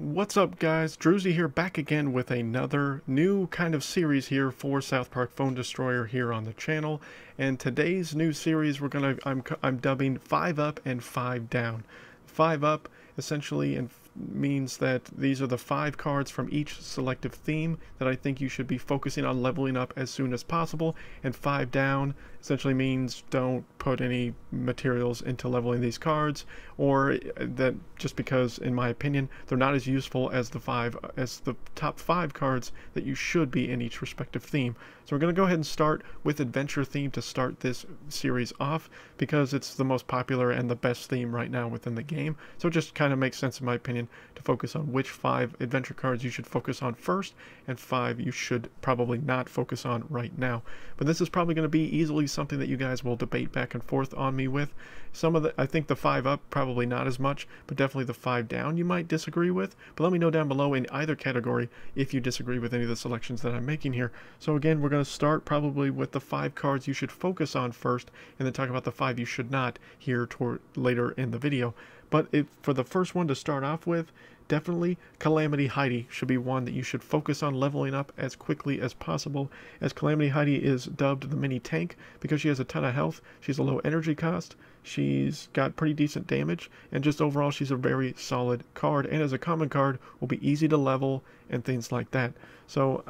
What's up, guys? Drewzy here, back again with another new kind of series here for South Park Phone Destroyer here on the channel. And today's new series I'm dubbing 5 Up and 5 Down. 5 Up essentially means that these are the 5 cards from each selective theme that I think you should be focusing on leveling up as soon as possible, and 5 Down essentially means don't put any materials into leveling these cards, or that just because, in my opinion, they're not as useful as the top 5 cards that you should be in each respective theme. So we're going to go ahead and start with Adventure theme to start this series off, because it's the most popular and the best theme right now within the game. So it just kind of makes sense, in my opinion, to focus on which 5 adventure cards you should focus on first, and 5 you should probably not focus on right now. But this is probably going to be easily something that you guys will debate back and forth on me with. I think the 5 Up probably not as much, but definitely the 5 Down you might disagree with. But let me know down below in either category if you disagree with any of the selections that I'm making here. So again, we're going to start probably with the 5 cards you should focus on first, and then talk about the 5 you should not here later in the video. But for the first one to start off with, definitely Calamity Heidi should be one that you should focus on leveling up as quickly as possible, as Calamity Heidi is dubbed the mini tank because she has a ton of health, she's a low energy cost, she's got pretty decent damage, and just overall she's a very solid card, and as a common card will be easy to level and things like that. So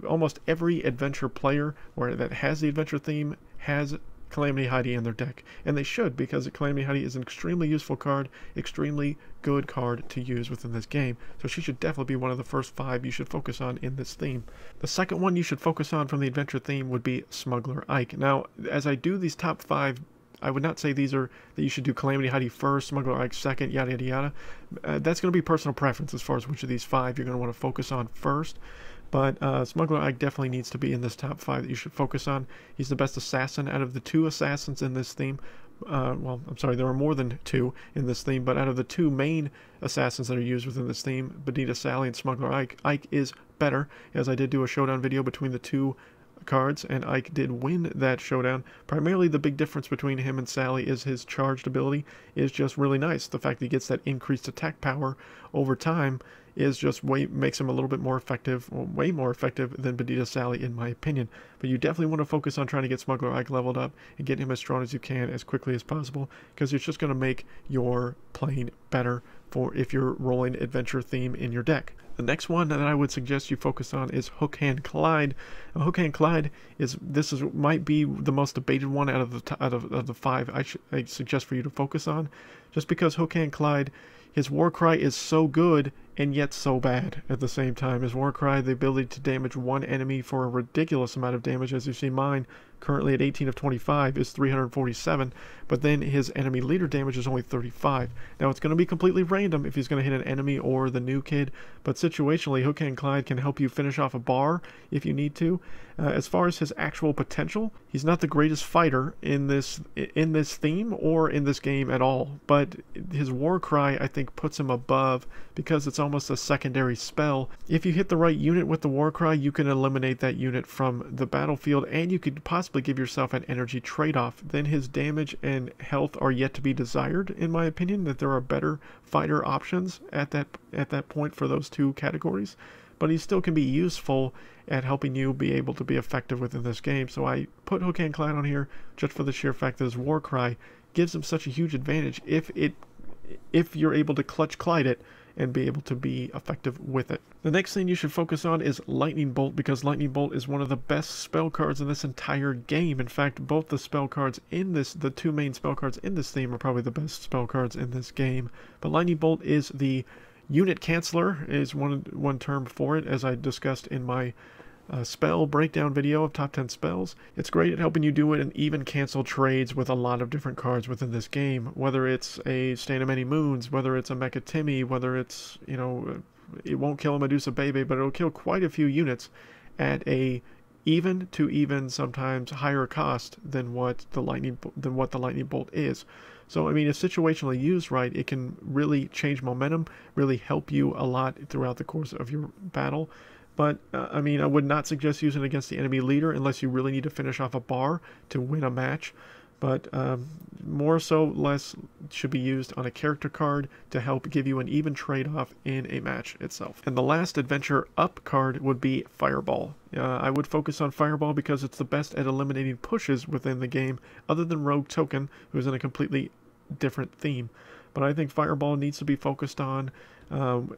almost every adventure player that has the adventure theme has Calamity Heidi in their deck, and they should, because Calamity Heidi is an extremely useful card, extremely good card to use within this game. So she should definitely be one of the first 5 you should focus on in this theme. The second one you should focus on from the adventure theme would be Smuggler Ike. Now, as I do these top 5, I would not say these are that you should do Calamity Heidi first, Smuggler Ike second, yada yada yada. That's going to be personal preference as far as which of these 5 you're going to want to focus on first. But Smuggler Ike definitely needs to be in this top 5 that you should focus on. He's the best assassin out of the 2 assassins in this theme. Well, I'm sorry, there are more than 2 in this theme, but out of the 2 main assassins that are used within this theme, Buccaneer Sally and Smuggler Ike, Ike is better, as I did do a showdown video between the 2 cards, and Ike did win that showdown. Primarily the big difference between him and Sally is his charged ability is just really nice. The fact that he gets that increased attack power over time is just makes him a little bit more effective, or way more effective than Buccaneer Sally in my opinion. But you definitely want to focus on trying to get Smuggler Ike leveled up and get him as strong as you can as quickly as possible, because it's just going to make your playing better for if you're rolling adventure theme in your deck. The next one that I would suggest you focus on is Deckhand Clyde. Now, Deckhand Clyde might be the most debated one out of the 5 I suggest for you to focus on, just because Deckhand Clyde, his war cry is so good and yet so bad at the same time. His war cry, the ability to damage one enemy for a ridiculous amount of damage, as you see mine currently at 18 of 25 is 347, but then his enemy leader damage is only 35. Now it's going to be completely random if he's going to hit an enemy or the new kid, but situationally Deckhand Clyde can help you finish off a bar if you need to. As far as his actual potential, he's not the greatest fighter in this theme or in this game at all, but his war cry I think puts him above, because it's almost a secondary spell. If you hit the right unit with the war cry, you can eliminate that unit from the battlefield, and you could possibly give yourself an energy trade-off. Then his damage and health are yet to be desired, in my opinion, that there are better fighter options at that point for those 2 categories. But he still can be useful at helping you be able to be effective within this game. So I put Deckhand Clyde on here just for the sheer fact that his war cry gives him such a huge advantage if you're able to clutch Clyde it and be able to be effective with it. The next thing you should focus on is Lightning Bolt, because Lightning Bolt is one of the best spell cards in this entire game. In fact, both the spell cards in the 2 main spell cards in this theme are probably the best spell cards in this game. But Lightning Bolt is the unit canceller, is one term for it, as I discussed in my spell breakdown video of top 10 spells. It's great at helping you do it and even cancel trades with a lot of different cards within this game, whether it's a Stand of Many Moons, whether it's a Mecha Timmy, whether it's, it won't kill a Medusa Baby, but it'll kill quite a few units at a even to even sometimes higher cost than what the lightning bolt is. So I mean, if situationally used right, it can really change momentum, really help you a lot throughout the course of your battle. But, I mean, I would not suggest using it against the enemy leader unless you really need to finish off a bar to win a match. but more so less should be used on a character card to help give you an even trade-off in a match itself. And the last adventure up card would be Fireball. I would focus on Fireball because it's the best at eliminating pushes within the game, other than Rogue Token, who's in a completely different theme. But I think Fireball needs to be focused on,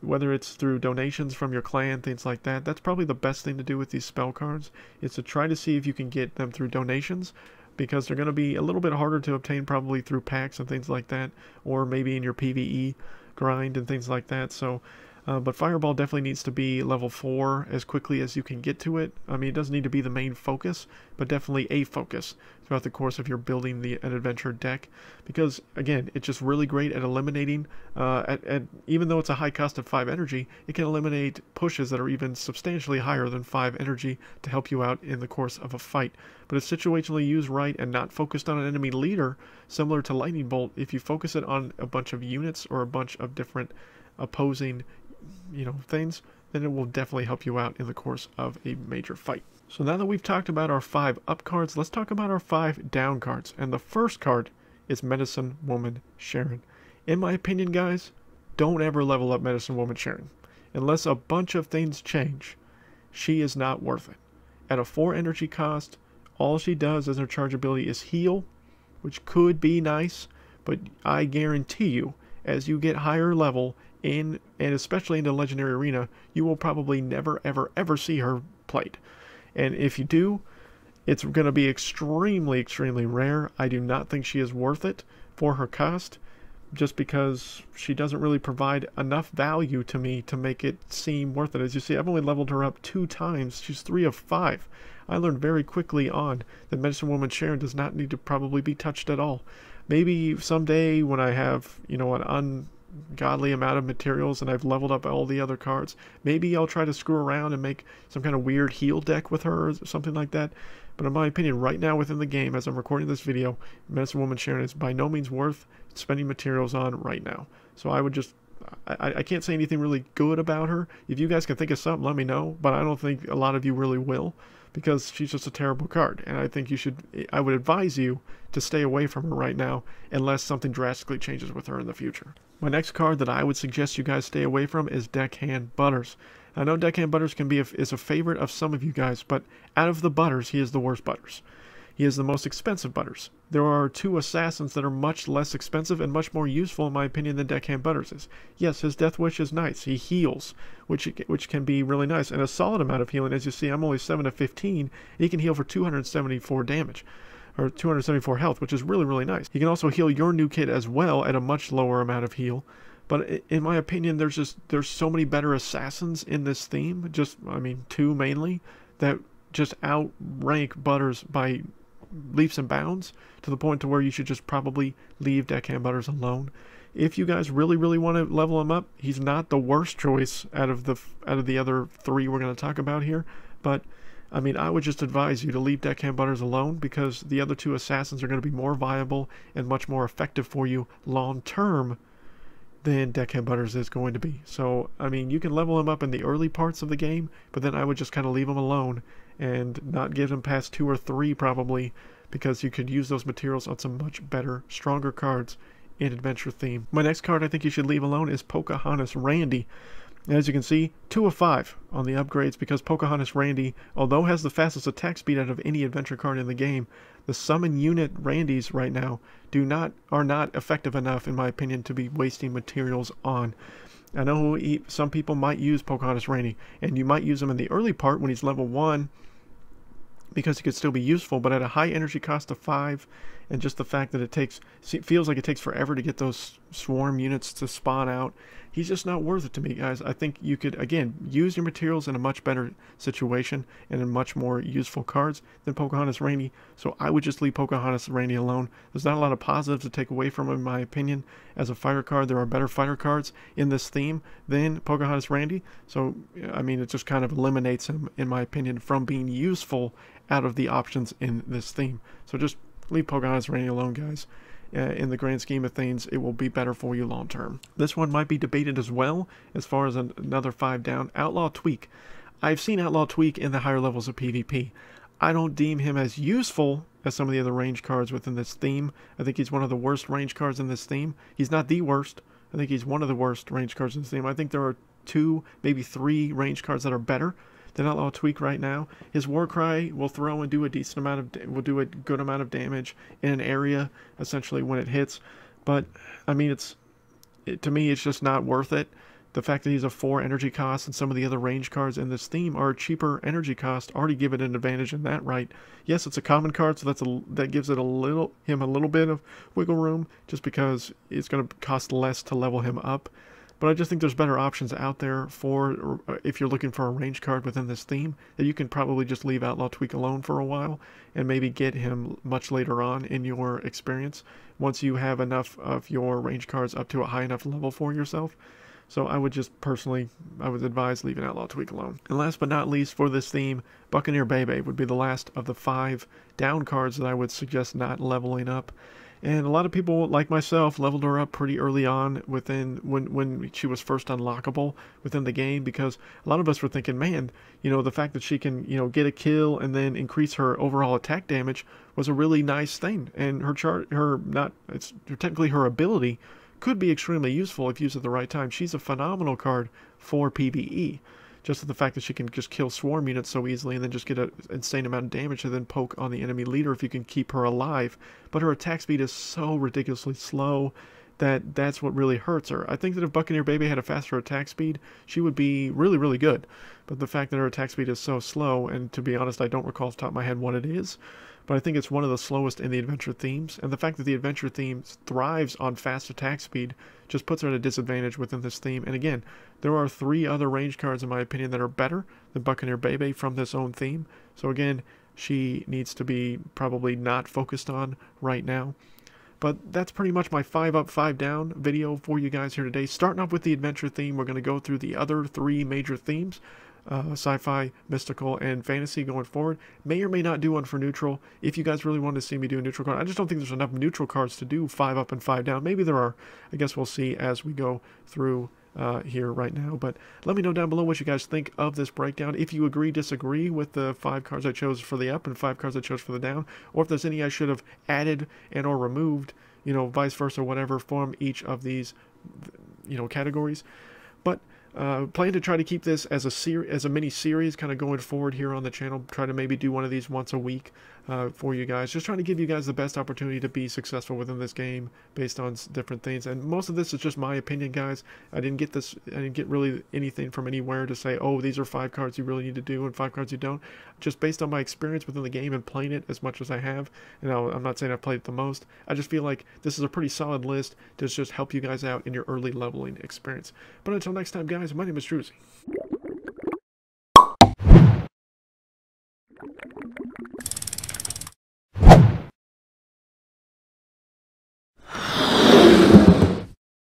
whether it's through donations from your clan, things like that. That's probably the best thing to do with these spell cards, is to try to see if you can get them through donations, because they're going to be a little bit harder to obtain probably through packs and things like that, or maybe in your PvE grind and things like that. So, but Fireball definitely needs to be level 4 as quickly as you can get to it. I mean, it doesn't need to be the main focus, but definitely a focus throughout the course of your building an adventure deck, because again, it's just really great at eliminating, even though it's a high cost of 5 energy, it can eliminate pushes that are even substantially higher than 5 energy to help you out in the course of a fight. But if situationally used right and not focused on an enemy leader, similar to Lightning Bolt, if you focus it on a bunch of units or a bunch of different opposing things, then it will definitely help you out in the course of a major fight. So now that we've talked about our 5 up cards, let's talk about our 5 down cards. And the first card is Medicine Woman Sharon. In my opinion, guys, don't ever level up Medicine Woman Sharon. Unless a bunch of things change, she is not worth it. At a 4 energy cost, all she does as her charge ability is heal, which could be nice, but I guarantee you, as you get higher level and especially in the Legendary Arena, you will probably never, ever, ever see her played. And if you do, it's going to be extremely, extremely rare. I do not think she is worth it for her cost, just because she doesn't really provide enough value to me to make it seem worth it. As you see, I've only leveled her up 2 times. She's 3 of 5. I learned very quickly on that Medicine Woman Sharon does not need to probably be touched at all. Maybe someday when I have, an ungodly amount of materials and I've leveled up all the other cards, maybe I'll try to screw around and make some kind of weird heal deck with her or something like that. But in my opinion, right now within the game, as I'm recording this video, Medicine Woman Sharon is by no means worth spending materials on right now. So I would just, I can't say anything really good about her. If you guys can think of something, let me know, but I don't think a lot of you really will, because she's just a terrible card, and I think I would advise you to stay away from her right now unless something drastically changes with her in the future. My next card that I would suggest you guys stay away from is Deckhand Butters. I know Deckhand Butters is a favorite of some of you guys, but out of the Butters, he is the worst Butters. He is the most expensive Butters. There are 2 assassins that are much less expensive and much more useful, in my opinion, than Deckhand Butters is. Yes, his Death Wish is nice. He heals, which can be really nice, and a solid amount of healing. As you see, I'm only 7 of 15. He can heal for 274 damage, or 274 health, which is really, really nice. He can also heal your new kid as well at a much lower amount of heal. But in my opinion, there's so many better assassins in this theme. 2 mainly, that just outrank Butters by leaps and bounds, to the point to where you should just probably leave Deckhand Butters alone. If you guys really, really want to level him up, he's not the worst choice out of the other 3 we're going to talk about here. But I mean, I would just advise you to leave Deckhand Butters alone, because the other 2 assassins are going to be more viable and much more effective for you long term than Deckhand Butters is going to be. So, I mean, you can level him up in the early parts of the game, but then I would just kind of leave him alone and not give him past 2 or 3 probably, because you could use those materials on some much better, stronger cards in adventure theme. My next card I think you should leave alone is Pocahontas Randi. As you can see, 2 of 5 on the upgrades, because Pocahontas Randi, although has the fastest attack speed out of any adventure card in the game, the summon unit Randis right now are not effective enough, in my opinion, to be wasting materials on. I know some people might use Pocahontas Randi, and you might use him in the early part when he's level 1, because he could still be useful, but at a high energy cost of 5, and just the fact that it feels like it takes forever to get those swarm units to spawn out, he's just not worth it to me, guys. I think you could, again, use your materials in a much better situation and in much more useful cards than Pocahontas Randi, so I would just leave Pocahontas Randi alone. There's not a lot of positives to take away from him, in my opinion. As a fighter card, there are better fighter cards in this theme than Pocahontas Randi, so, I mean, it just kind of eliminates him, in my opinion, from being useful out of the options in this theme. So just leave Pocahontas Randi alone, guys. In the grand scheme of things, it will be better for you long term. This one might be debated as well, as far as another 5 down. Outlaw Tweak. I've seen Outlaw Tweak in the higher levels of PvP. I don't deem him as useful as some of the other range cards within this theme. I think he's one of the worst range cards in this theme. He's not the worst. I think he's one of the worst range cards in this theme. I think there are 2, maybe 3 range cards that are better than Outlaw Tweak right now. His Warcry will throw and do a decent amount of, will do a good amount of damage in an area, essentially, when it hits. But, I mean, to me, it's just not worth it. The fact that he's a 4 energy cost and some of the other range cards in this theme are a cheaper energy cost already give it an advantage in that right. Yes, it's a common card, so that gives it him a little bit of wiggle room, just because it's going to cost less to level him up. But I just think there's better options out there for if you're looking for a range card within this theme, that you can probably just leave Outlaw Tweak alone for a while and maybe get him much later on in your experience once you have enough of your range cards up to a high enough level for yourself. So I would just personally, I would advise leaving Outlaw Tweak alone. And last but not least for this theme, Buccaneer Baby would be the last of the 5 down cards that I would suggest not leveling up. And a lot of people, like myself, leveled her up pretty early on when she was first unlockable within the game, because a lot of us were thinking, man, you know, the fact that she can, you know, get a kill and then increase her overall attack damage was a really nice thing. And technically her ability could be extremely useful if used at the right time. She's a phenomenal card for PvE. Just the fact that she can just kill swarm units so easily and then just get an insane amount of damage and then poke on the enemy leader if you can keep her alive. But her attack speed is so ridiculously slow that that's what really hurts her. I think that if Buccaneer Baby had a faster attack speed, she would be really, really good. But the fact that her attack speed is so slow, and to be honest, I don't recall off the top of my head what it is, but I think it's one of the slowest in the adventure themes, and the fact that the adventure theme thrives on fast attack speed just puts her at a disadvantage within this theme. And again, there are 3 other range cards in my opinion that are better than Buccaneer Baby from this own theme. So again, she needs to be probably not focused on right now. But that's pretty much my 5 up, 5 down video for you guys here today. Starting off with the adventure theme, we're going to go through the other 3 major themes. Sci-fi, mystical, and fantasy going forward. May or may not do one for neutral if you guys really want to see me do a neutral card. I just don't think there's enough neutral cards to do 5 up and 5 down. Maybe there are. I guess we'll see as we go through here right now. But let me know down below what you guys think of this breakdown. If you agree, disagree with the 5 cards I chose for the up and 5 cards I chose for the down, or if there's any I should have added and or removed, you know, vice versa, whatever, from each of these, you know, categories. But plan to try to keep this as a mini series kind of going forward here on the channel. Try to maybe do one of these once a week for you guys. Just trying to give you guys the best opportunity to be successful within this game based on different things. And most of this is just my opinion, guys. I didn't get really anything from anywhere to say, oh, these are 5 cards you really need to do and 5 cards you don't. Just based on my experience within the game and playing it as much as I have. And I'm not saying I've played it the most. I just feel like this is a pretty solid list to just help you guys out in your early leveling experience. But until next time, guys, my name is Drewzy.